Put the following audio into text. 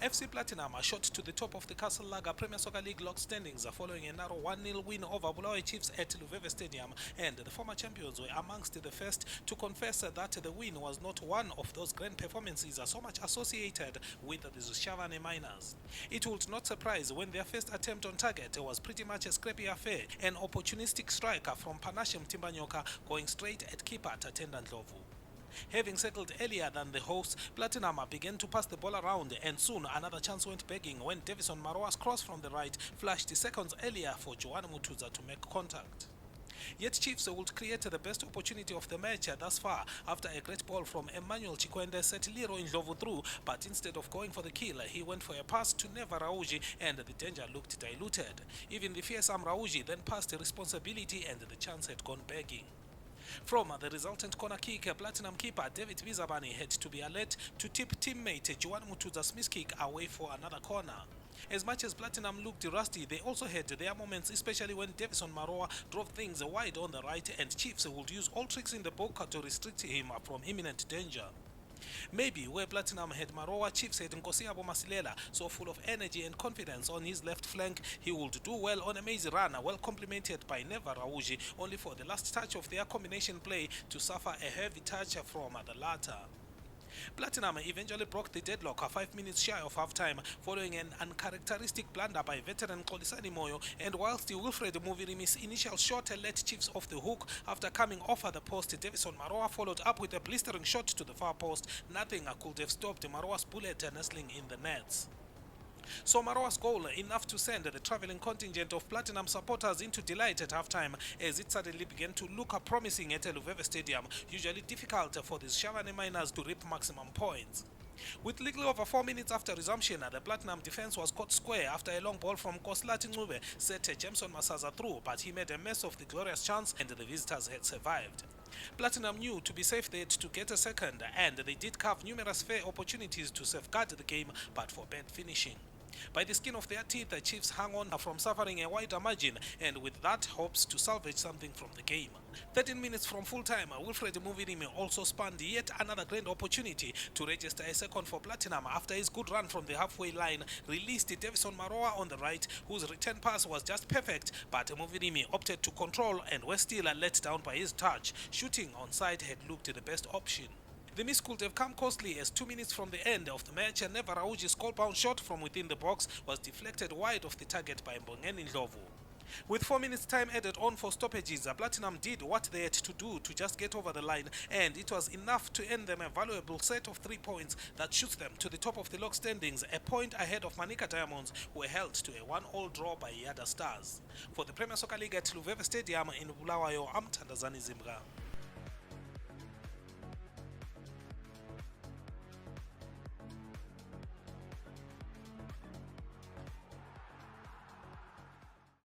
FC Platinum are shot to the top of the Castle Lager Premier Soccer League log standings following a narrow 1-0 win over BULAWAYO Chiefs at Luveve Stadium, and the former champions were amongst the first to confess that the win was not one of those grand performances so much associated with the Thandazani Miners. It would not surprise when their first attempt on target was pretty much a scrappy affair, an opportunistic striker from Panashe Mtimbanyoka going straight at keeper Thandazani. Having settled earlier than the hosts, Platinum began to pass the ball around, and soon another chance went begging when Davison Marowa's cross from the right flashed seconds earlier for Joan Mutuza to make contact. Yet Chiefs would create the best opportunity of the match thus far after a great ball from Emmanuel Chikwende set Liro Ndlovu through, but instead of going for the kill, he went for a pass to Neva Rauji and the danger looked diluted. Even the fearsome Rauji then passed the responsibility and the chance had gone begging. From the resultant corner kick, Platinum keeper David Bizabani had to be alert to tip teammate Joan Mutuza's miss kick away for another corner. As much as Platinum looked rusty, they also had their moments, especially when Davison Marowa drove things wide on the right, and Chiefs would use all tricks in the book to restrict him from imminent danger. Maybe where Platinum had Marowa, Chiefs had Nkosiabo Masilela, so full of energy and confidence on his left flank, he would do well on a maze run, well complemented by Neva Rauji, only for the last touch of their combination play to suffer a heavy touch from the latter. Platinum eventually broke the deadlock 5 minutes shy of halftime following an uncharacteristic blunder by veteran Thandazani Zimbwa, and whilst Wilfred Muvirimi's initial shot let Chiefs off the hook after coming off the post, Davison Marowa followed up with a blistering shot to the far post. Nothing could have stopped Marowa's bullet nestling in the nets. So Marowa's goal enough to send the travelling contingent of Platinum supporters into delight at halftime, as it suddenly began to look promising at Luveve Stadium, usually difficult for the Thandazani Miners to reap maximum points. With little over 4 minutes after resumption, the Platinum defense was caught square after a long ball from Luveve set Jameson Masaza through, but he made a mess of the glorious chance and the visitors had survived. Platinum knew to be safe they had to get a second, and they did carve numerous fair opportunities to safeguard the game, but for bad finishing. By the skin of their teeth, the Chiefs hung on from suffering a wider margin, and with that hopes to salvage something from the game. 13 minutes from full time, Wilfred Muvirimi also spanned yet another grand opportunity to register a second for Platinum after his good run from the halfway line released Davison Marowa on the right, whose return pass was just perfect, but Muvirimi opted to control and was still let down by his touch. Shooting on side had looked the best option. The miss could have come costly, as 2 minutes from the end of the match, Neva Rauji's goal-bound shot from within the box was deflected wide of the target by Mbongeni Ndlovu. With 4 minutes time added on for stoppages, Platinum did what they had to do to just get over the line, and it was enough to earn them a valuable set of 3 points that shoots them to the top of the log standings, a point ahead of Manica Diamonds, who were held to a 1-1 draw by Yada Stars. For the Premier Soccer League at Luveve Stadium in BULAWAYO, I'm Thandazani Zimbwa.